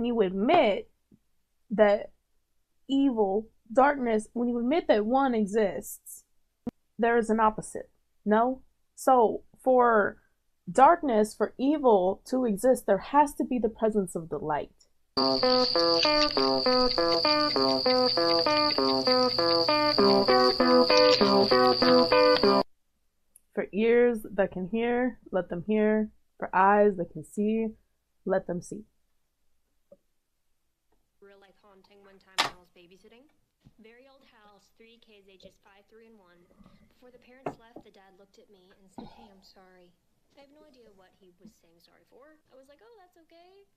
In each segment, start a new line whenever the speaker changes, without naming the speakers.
when you admit that evil, darkness, when you admit that one exists, there is an opposite. No? So for darkness, for evil to exist, there has to be the presence of the light. For ears that can hear, let them hear. For eyes that can see, let them see.
Real life haunting one time when I was babysitting. Very old house, 3 kids ages 5, 3, and 1. Before the parents left, the dad looked at me and said, "Hey, I'm sorry." I have no idea what he was saying sorry for. I was like, "Oh, that's okay."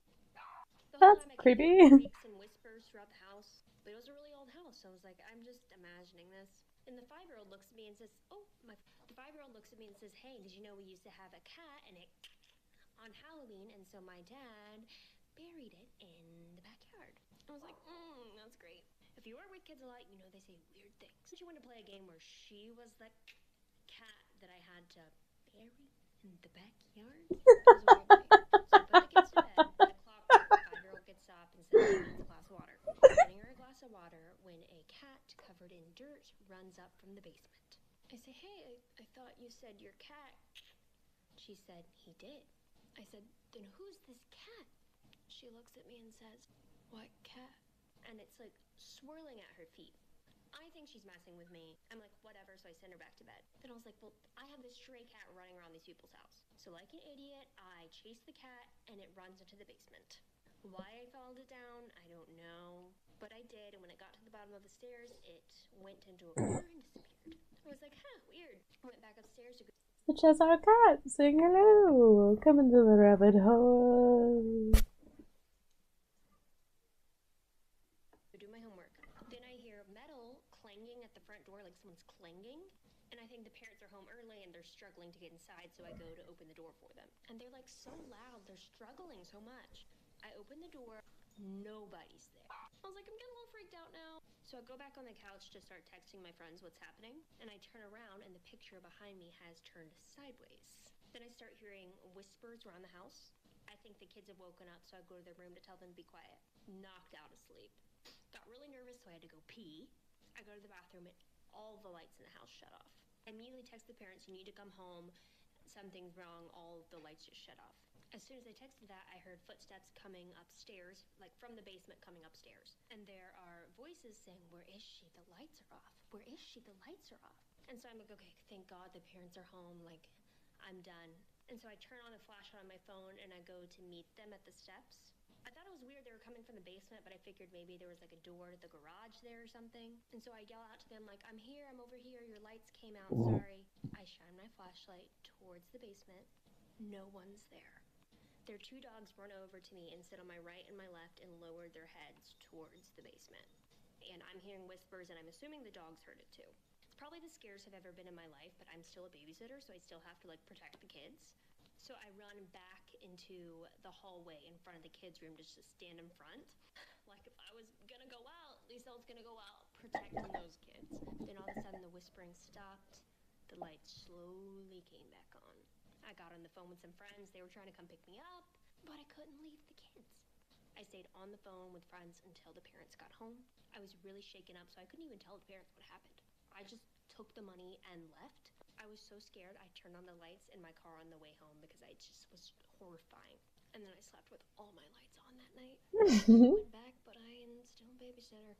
The whole
That's
time I kept
creepy.
hearing creaks and whispers throughout the house, but it was a really old house, so I was like, I'm just imagining this. And the 5-year-old looks at me and says, the 5-year-old looks at me and says, "Hey, did you know we used to have a cat and it on Halloween, and so my dad buried it in the backyard." I was like, that's great. If you are with kids a lot, you know they say weird things. She wanted to play a game where she was the cat that I had to bury in the backyard. It was a weird night. So I put the kids to bed. The clockwork, 5-year-old gets up and says, "She needs a glass of water." I'm getting her a glass of water when a cat covered in dirt runs up from the basement. I say, "Hey, I thought you said your cat." She said, "He did." I said, "Then who's this cat?" She looks at me and says, "What cat?" And it's like swirling at her feet. I think she's messing with me. I'm like, whatever, so I send her back to bed. Then I was like, well, I have this stray cat running around these people's house. So like an idiot, I chase the cat and it runs into the basement. Why I followed it down, I don't know. But I did, and when it got to the bottom of the stairs, it went into a corner and disappeared. I was like, weird. I went back upstairs to go
Such as our cat saying hello. Come into the rabbit hole.
do my homework. Then I hear metal clanging at the front door, like someone's clanging. And I think the parents are home early and they're struggling to get inside, so I go to open the door for them. And they're like so loud, they're struggling so much. I open the door, nobody's there. I was like, I'm getting a little freaked out now. So I go back on the couch to start texting my friends what's happening. And I turn around and the picture behind me has turned sideways. Then I start hearing whispers around the house. I think the kids have woken up, so I go to their room to tell them to be quiet. Knocked out asleep. Got really nervous, so I had to go pee. I go to the bathroom and all the lights in the house shut off. I immediately text the parents, "You need to come home. Something's wrong. All the lights just shut off." As soon as I texted that, I heard footsteps coming upstairs, like from the basement coming upstairs. And there are voices saying, "Where is she? The lights are off. Where is she? The lights are off." And so I'm like, okay, thank God the parents are home. Like, I'm done. And so I turn on the flashlight on my phone and I go to meet them at the steps. I thought it was weird they were coming from the basement, but I figured maybe there was like a door to the garage there or something. And so I yell out to them like, "I'm here, I'm over here, your lights came out, sorry." I shine my flashlight towards the basement. No one's there. Their 2 dogs run over to me and sit on my right and my left and lowered their heads towards the basement. And I'm hearing whispers and I'm assuming the dogs heard it too. It's probably the scariest I've ever been in my life, but I'm still a babysitter, so I still have to like protect the kids. So I run back into the hallway in front of the kids' room just to stand in front. Like if I was gonna go out, at least I was gonna go out protecting those kids. Then all of a sudden the whispering stopped. The lights slowly came back on. I got on the phone with some friends. They were trying to come pick me up, but I couldn't leave the kids. I stayed on the phone with friends until the parents got home. I was really shaken up, so I couldn't even tell the parents what happened. I just took the money and left. I was so scared, I turned on the lights in my car on the way home because I just was horrifying. And then I slept with all my lights on that night. I went back, but I am still a babysitter.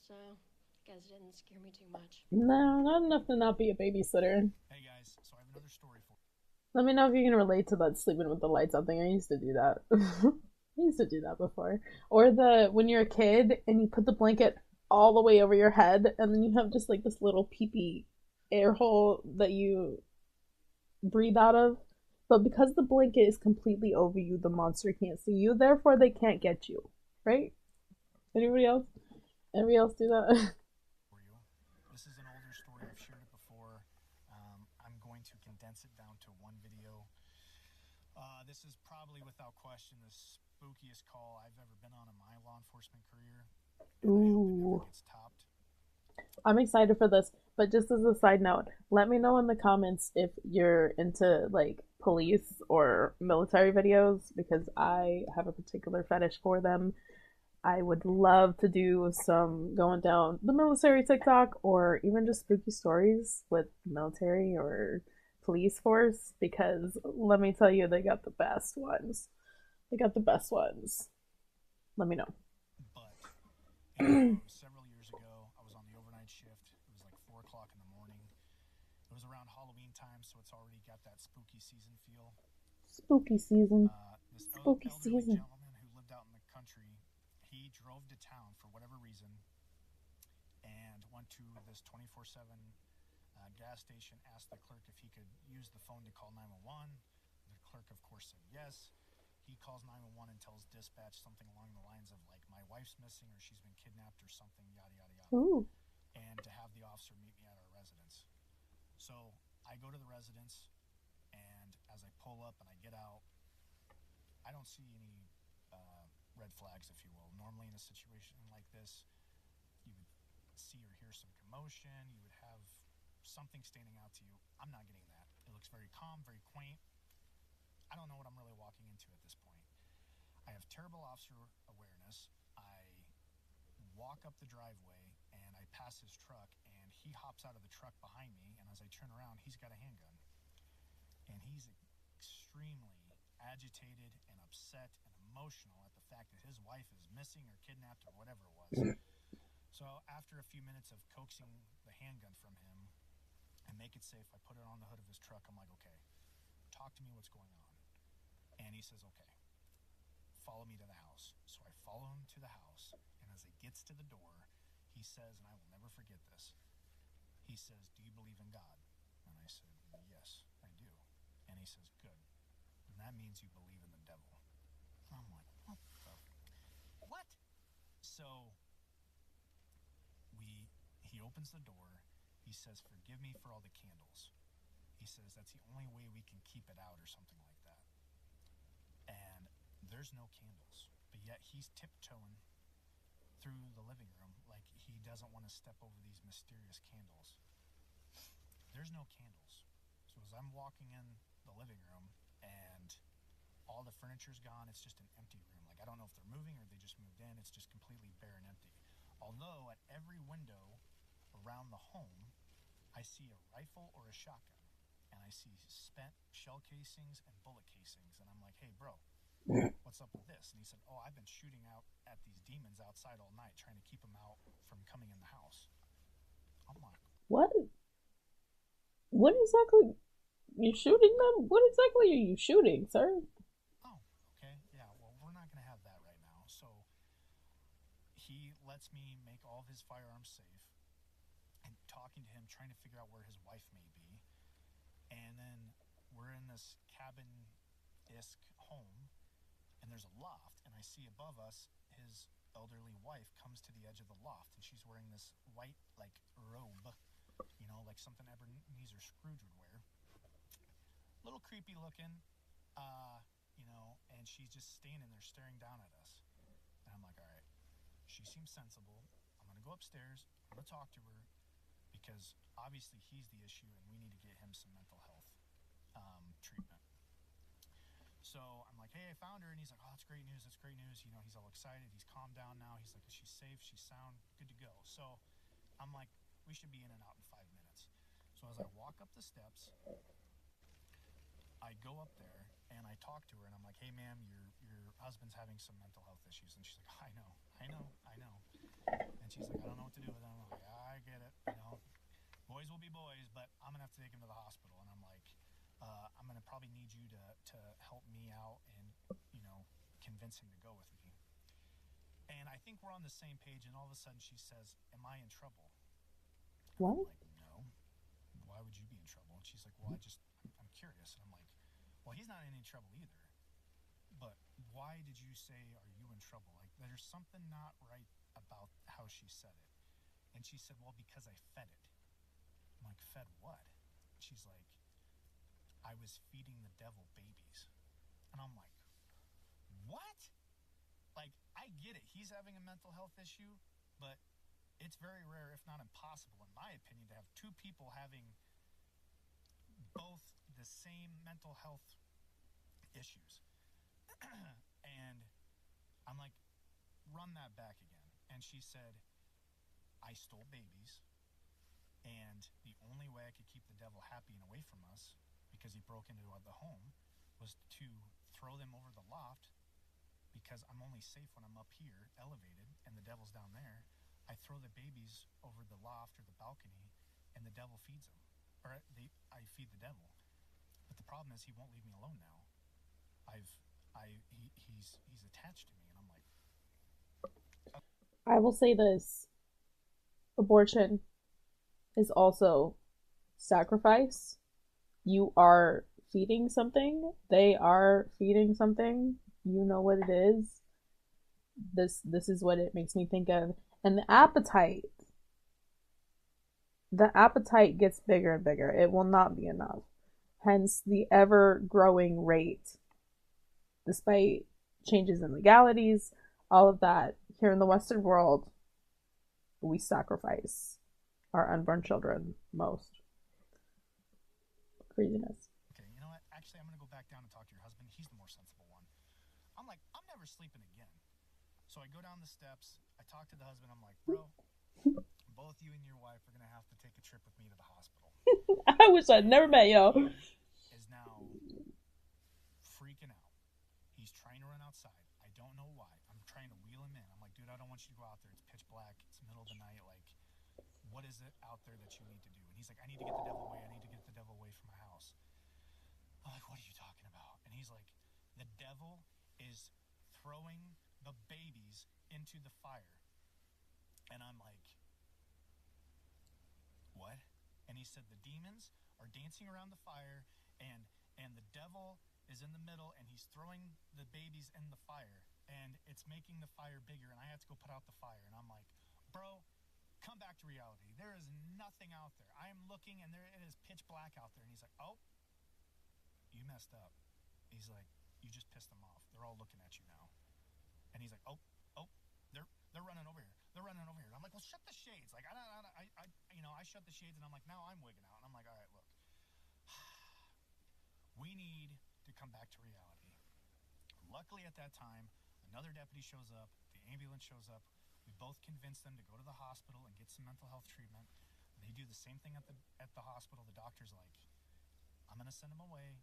So, I guess it didn't scare me too much.
No, not enough to not be a babysitter.
Hey guys, so I have another story for you.
Let me know if you can relate to that sleeping with the lights on thing. I used to do that. I used to do that before. Or the when you're a kid and you put the blanket all the way over your head and then you have just like this little pee-pee air hole that you breathe out of. But because the blanket is completely over you, the monster can't see you, therefore they can't get you. Right? Anybody else? Anybody else do that?
For you. This is an older story. I've shared it before. I'm going to condense it down to one video. This is probably without question the spookiest call I've ever been on in my law enforcement career. And I hope it never
Ooh.
gets topped.
I'm excited for this. But just as a side note, let me know in the comments if you're into like police or military videos because I have a particular fetish for them. I would love to do some going down the military TikTok or even just spooky stories with military or police force because let me tell you, they got the best ones. They got the best ones. Let me know.
But several years ago, I was on the overnight shift. It was like 4 o'clock in the morning. It was around Halloween time, so it's already got that spooky season feel.
Spooky season.
This
Spooky
elderly
season.
gentleman who lived out in the country, he drove to town for whatever reason and went to this 24/7 gas station, asked the clerk if he could use the phone to call 911. The clerk, of course, said yes. He calls 911 and tells dispatch something along the lines of, like, my wife's missing or she's been kidnapped or something, yada, yada, yada.
Ooh.
And to have the officer meet me at our residence. So I go to the residence, and as I pull up and I get out, I don't see any red flags, if you will. Normally in a situation like this, you would see or hear some commotion. You would have something standing out to you. I'm not getting that. It looks very calm, very quaint. I don't know what I'm really walking into at this point. I have terrible officer awareness. I walk up the driveway and I pass his truck and he hops out of the truck behind me, and as I turn around, he's got a handgun. And he's extremely agitated and upset and emotional at the fact that his wife is missing or kidnapped or whatever it was. So after a few minutes of coaxing the handgun from him and make it safe, I put it on the hood of his truck. I'm like, okay, talk to me, what's going on? And he says, okay, follow me to the house. So I follow him to the house, and as he gets to the door, he says, and I will never forget this, he says, do you believe in God? And I said, yes, I do. And he says, good. And that means you believe in the devil. And I'm like, what the? What? So he opens the door. He says, forgive me for all the candles. He says, that's the only way we can keep it out or something like that. And there's no candles. But yet he's tiptoeing through the living room like he doesn't want to step over these mysterious candles. There's no candles. So as I'm walking in the living room and all the furniture's gone, it's just an empty room. Like, I don't know if they're moving or they just moved in. It's just completely bare and empty. Although at every window around the home, I see a rifle or a shotgun. And I see spent shell casings and bullet casings. And I'm like, hey, bro, what's up with this? And he said, oh, I've been shooting out at these demons outside all night, trying to keep them out from coming in the house. I'm like,
What? What exactly? You shooting them? What exactly are you shooting, sir?
oh, okay, yeah, well, we're not going to have that right now. So he lets me make all of his firearms safe, and talking to him, trying to figure out where his wife may be. And then we're in this cabin-esque home, and there's a loft, and I see above us his elderly wife comes to the edge of the loft, and she's wearing this white, like, robe, you know, like something Ebenezer Scrooge would wear. A little creepy looking, you know, and she's just standing there staring down at us. And I'm like, all right, she seems sensible. I'm going to go upstairs. I'm going to talk to her because obviously he's the issue and we need to get him some mental health treatment. So I'm like, hey, I found her. And he's like, oh, that's great news. That's great news. You know, he's all excited. He's calmed down now. He's like, she's safe. She's sound. Good to go. So I'm like, we should be in and out in 5 minutes. So as I walk up the steps, I go up there and I talk to her and I'm like, hey, ma'am, your husband's having some mental health issues. And she's like, I know. And she's like, I don't know what to do with him. I'm like, I get it. You know, boys will be boys, but I'm going to have to take him to the hospital. And I'm like, I'm going to probably need you to help me out and, you know, convince him to go with me. And I think we're on the same page. And all of a sudden she says, am I in trouble? And
What?
I'm like, no. Why would you be in trouble? And she's like, well, I'm curious. And I'm like, well, he's not in any trouble either. But why did you say, are you in trouble? Like, there's something not right about how she said it. And she said, well, because I fed it. I'm like, fed what? She's like, I was feeding the devil babies. And I'm like, what? Like, I get it. He's having a mental health issue, but it's very rare, if not impossible, in my opinion, to have two people having both the same mental health issues. And I'm like, run that back again. And she said, I stole babies, and the only way I could keep the devil happy and away from us, because he broke into the home, was to throw them over the loft, because I'm only safe when I'm up here, elevated, and the devil's down there. I throw the babies over the loft or the balcony, and the devil feeds them. Or I feed the devil. But the problem is he won't leave me alone now. He's attached to me, and I'm like,
I will say this. Abortion is also sacrifice. You are feeding something. They are feeding something. You know what it is. This is what it makes me think of. And the appetite gets bigger and bigger. It will not be enough. Hence the ever growing rate, despite changes in legalities, all of that. Here in the Western world, we sacrifice our unborn children most. Craziness.
okay, you know what? Actually, I'm going to go back down and talk to your husband. He's the more sensible one. I'm like, I'm never sleeping again. So I go down the steps. I talk to the husband. I'm like, bro, both you and your wife are going to have to take a trip with me to the hospital.
I wish I'd never met y'all.
Is now freaking out. He's trying to run outside. I don't know why. I'm trying to wheel him in. I'm like, dude, I don't want you to go out there. It's pitch black. It's the middle of the night. Like, what is it out there that you need to do? And he's like, I need to get the devil away. I need to get the devil away from my house. I'm like, what are you talking about? And he's like, the devil is throwing the babies into the fire. And I'm like, what? And he said the demons are dancing around the fire, and the devil is in the middle, and he's throwing the babies in the fire, and it's making the fire bigger, and I have to go put out the fire. And I'm like, bro, come back to reality. There is nothing out there. I am looking, and it is pitch black out there. And he's like, oh, you messed up. He's like, you just pissed them off. They're all looking at you now. And he's like, oh, they're running over here. They're running over here. And I'm like, well, shut the shades. Like, I shut the shades, and I'm like, now I'm wigging out. And I'm like, all right, look, we need to come back to reality. Luckily, at that time, another deputy shows up. The ambulance shows up. We both convince them to go to the hospital and get some mental health treatment. They do the same thing at the hospital. The doctor's like, I'm going to send him away,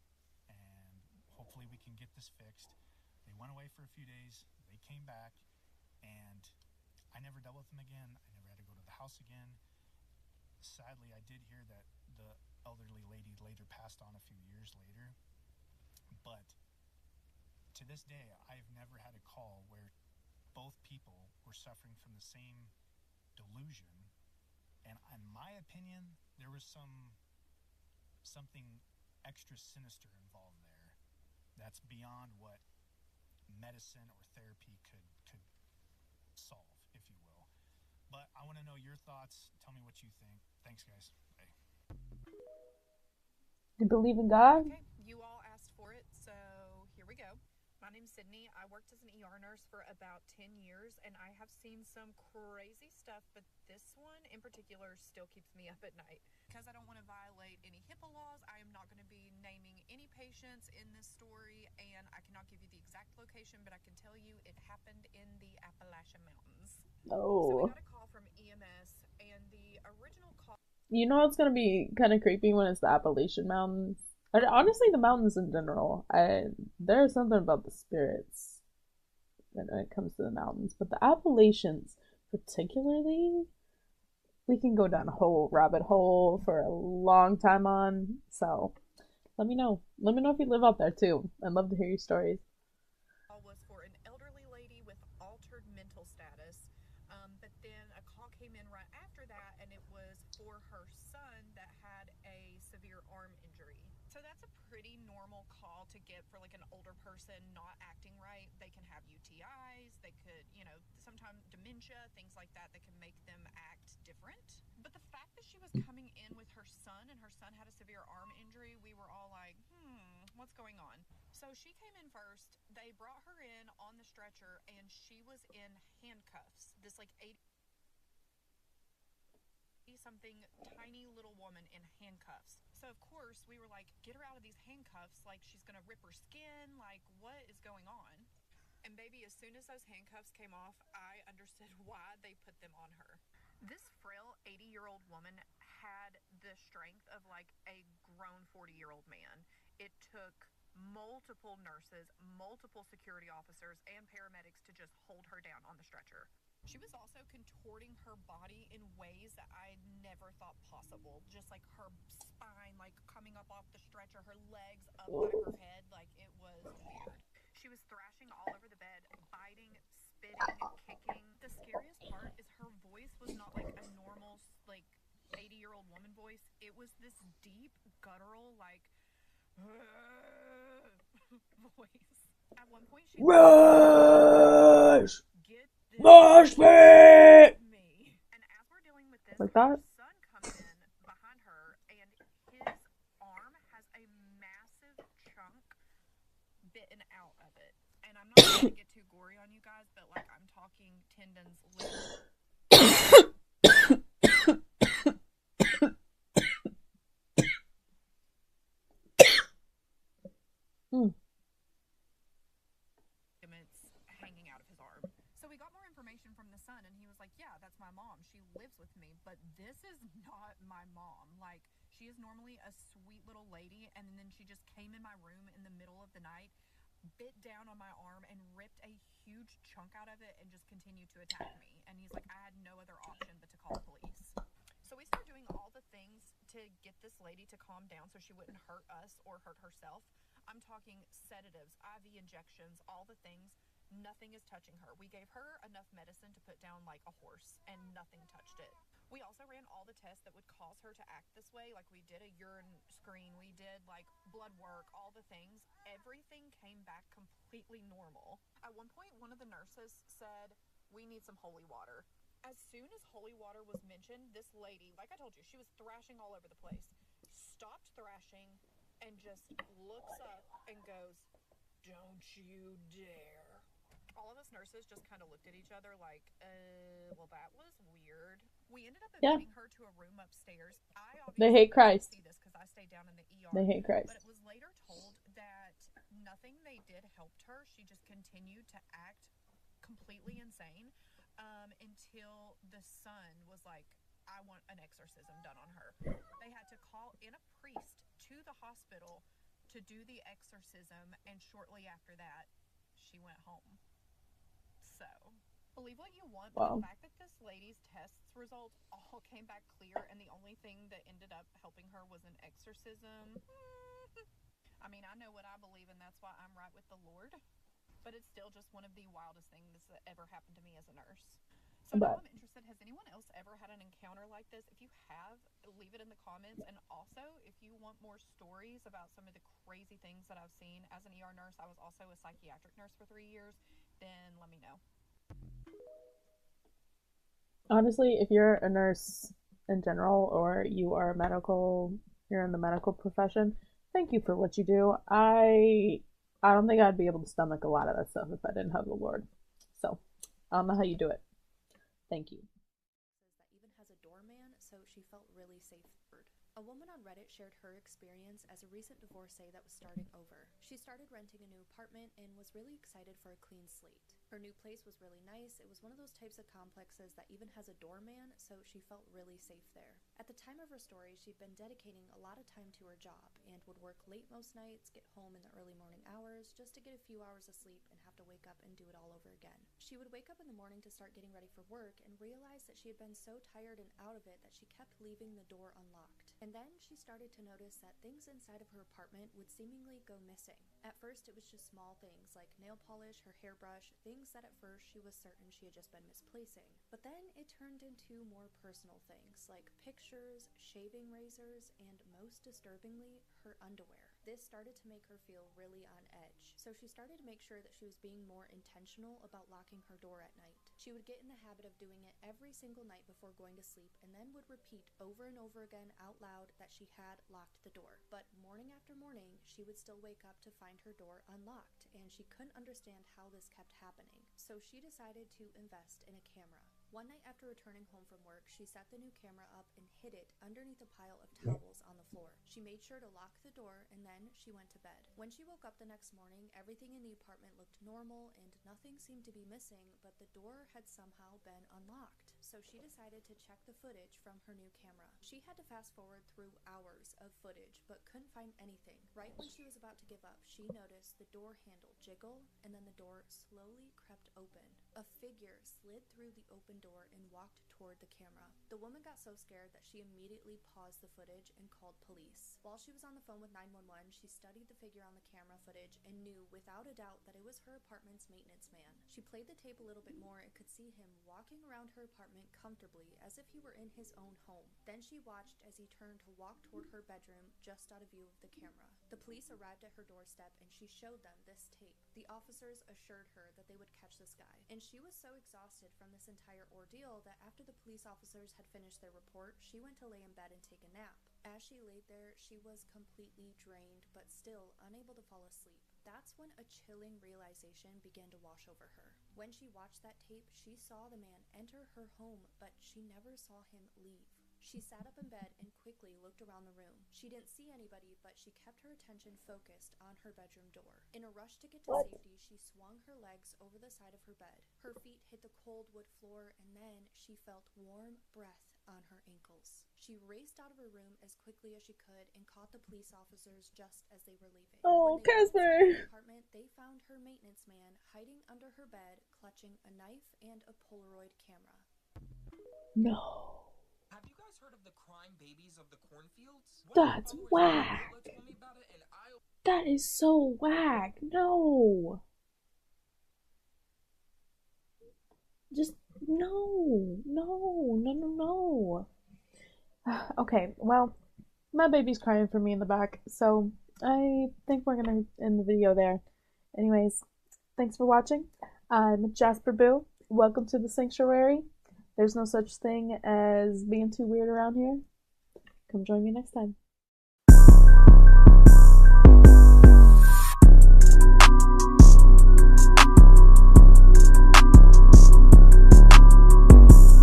and hopefully we can get this fixed. They went away for a few days. They came back, and I never dealt with them again. I never had to go to the house again. Sadly, I did hear that the elderly lady later passed on a few years later. But to this day, I've never had a call where both people were suffering from the same delusion. And in my opinion, there was something extra sinister involved there that's beyond what medicine or therapy could solve, if you will. But I want to know your thoughts. Tell me what you think. Thanks, guys. Bye.
You believe in God?
Okay, you all asked for it, so here we go. My name's Sydney. I worked as an ER nurse for about 10 years, and I have seen some crazy stuff, but this one in particular still keeps me up at night. Because I don't want to violate any HIPAA laws, I am not going to be naming any patients in this story, and I cannot give you the exact location, but I can tell you it happened in the Appalachian Mountains. So we got a call from EMS, and the original call...
You know it's gonna be kind of creepy when it's the Appalachian Mountains. And honestly, the mountains in general. There's something about the spirits when it comes to the mountains. But the Appalachians, particularly, we can go down a whole rabbit hole for a long time on. So, let me know. Let me know if you live out there, too. I'd love to hear your stories.
Was for an elderly lady with altered mental status. But then a call came in right after that, and it was for her son that had a severe arm injury. So that's a pretty normal call to get for like an older person not acting right. They can have UTIs, they could, sometimes dementia, things like that can make them act different. But the fact that she was coming in with her son and her son had a severe arm injury, we were all like, what's going on? So she came in first. They brought her in on the stretcher, and she was in handcuffs. This like 80 something tiny little woman in handcuffs. So of course we were like, get her out of these handcuffs, like she's gonna rip her skin, like what is going on? And baby, as soon as those handcuffs came off, I understood why they put them on her. This frail 80-year-old woman had the strength of like a grown 40-year-old man. It took multiple nurses, multiple security officers, and paramedics to just hold her down on the stretcher. She was also contorting her body in ways that I never thought possible. Just like her spine, like coming up off the stretcher, her legs up by her head, like it was weird. She was thrashing all over the bed, biting, spitting, kicking. The scariest part is her voice was not like a normal, like 80-year-old woman voice. It was this deep, guttural, like voice. At one point, she
Rush!
get
Mosh pit!
me. And as we're dealing with this,
Like that?
her son comes in behind her, and his arm has a massive chunk bitten out of it. And I'm not going to get too gory on you guys, but like I'm talking tendons, ligaments. Hanging out of his arm. So we got more information from the son, and he was like, yeah, that's my mom. She lives with me, but this is not my mom. Like, she is normally a sweet little lady, and then she just came in my room in the middle of the night, bit down on my arm, and ripped a huge chunk out of it and just continued to attack me. And he's like, I had no other option but to call the police. So we started doing all the things to get this lady to calm down so she wouldn't hurt us or hurt herself. I'm talking sedatives, IV injections, all the things. Nothing is touching her. We gave her enough medicine to put down like a horse, and nothing touched it. We also ran all the tests that would cause her to act this way. Like we did a urine screen, we did like blood work, all the things. Everything came back completely normal. At one point, one of the nurses said, we need some holy water. As soon as holy water was mentioned, this lady, like I told you, she was thrashing all over the place, stopped thrashing and just looks up and goes, don't you dare. All of us nurses just kind of looked at each other like, well, that was weird. We ended up admitting her to a room upstairs.
They hate Christ.
See this because I stayed down in the ER.
They hate Christ.
But it was later told that nothing they did helped her. She just continued to act completely insane until the son was like, I want an exorcism done on her. They had to call in a priest to the hospital to do the exorcism, and shortly after that, she went home. So, believe what you want, but the fact that this lady's tests results all came back clear, and the only thing that ended up helping her was an exorcism. I mean, I know what I believe, and that's why I'm right with the Lord. But it's still just one of the wildest things that ever happened to me as a nurse. So now I'm interested, has anyone else ever had an encounter like this? If you have, leave it in the comments. And also, if you want more stories about some of the crazy things that I've seen as an ER nurse, I was also a psychiatric nurse for 3 years, then let me know.
Honestly, if you're a nurse in general, or you're in the medical profession, thank you for what you do. I don't think I'd be able to stomach a lot of that stuff if I didn't have the Lord. So, I don't know how you do it. Thank you.
That even has a doorman, so she felt really safe. A woman on Reddit shared her experience as a recent divorcee that was starting over. She started renting a new apartment and was really excited for a clean slate. Her new place was really nice. It was one of those types of complexes that even has a doorman, so she felt really safe there. At the time of her story, she'd been dedicating a lot of time to her job and would work late most nights, get home in the early morning hours just to get a few hours of sleep and have to wake up and do it all over again. She would wake up in the morning to start getting ready for work and realize that she had been so tired and out of it that she kept leaving the door unlocked. And then she started to notice that things inside of her apartment would seemingly go missing. At first, it was just small things like nail polish, her hairbrush, things that at first she was certain she had just been misplacing. But then it turned into more personal things like pictures, shaving razors, and most disturbingly, her underwear. This started to make her feel really on edge, so she started to make sure that she was being more intentional about locking her door at night. She would get in the habit of doing it every single night before going to sleep, and then would repeat over and over again out loud that she had locked the door. But morning after morning, she would still wake up to find her door unlocked, and she couldn't understand how this kept happening. So she decided to invest in a camera. One night after returning home from work, she set the new camera up and hid it underneath a pile of towels on the floor. She made sure to lock the door and then she went to bed. When she woke up the next morning, everything in the apartment looked normal and nothing seemed to be missing, but the door had somehow been unlocked. So she decided to check the footage from her new camera. She had to fast forward through hours of footage, but couldn't find anything. Right when she was about to give up, she noticed the door handle jiggle, and then the door slowly crept open. A figure slid through the open door and walked toward the camera. The woman got so scared that she immediately paused the footage and called police. While she was on the phone with 911, she studied the figure on the camera footage and knew without a doubt that it was her apartment's maintenance man. She played the tape a little bit more and could see him walking around her apartment comfortably as if he were in his own home. Then she watched as he turned to walk toward her bedroom just out of view of the camera. The police arrived at her doorstep and she showed them this tape. The officers assured her that they would catch this guy, and she was so exhausted from this entire ordeal that after the police officers had finished their report, she went to lay in bed and take a nap. As she laid there, she was completely drained but still unable to fall asleep. That's when a chilling realization began to wash over her. When she watched that tape, she saw the man enter her home, but she never saw him leave. She sat up in bed and quickly looked around the room. She didn't see anybody, but she kept her attention focused on her bedroom door. In a rush to get to safety, she swung her legs over the side of her bed. Her feet hit the cold wood floor, and then she felt warm breath on her ankles. She raced out of her room as quickly as she could and caught the police officers just as they were leaving.
Oh,
When they went inside
Casper!
the apartment, they found her maintenance man hiding under her bed, clutching a knife and a Polaroid camera.
No.
Have you guys heard of the crime babies of the cornfields?
That's whack.
Told me about it and I...
That is so whack. No. Just no. No. No, no, no. Okay, well, my baby's crying for me in the back, so I think we're gonna end the video there. Anyways, thanks for watching. I'm Jasparboo. Welcome to the sanctuary. There's no such thing as being too weird around here. Come join me next time.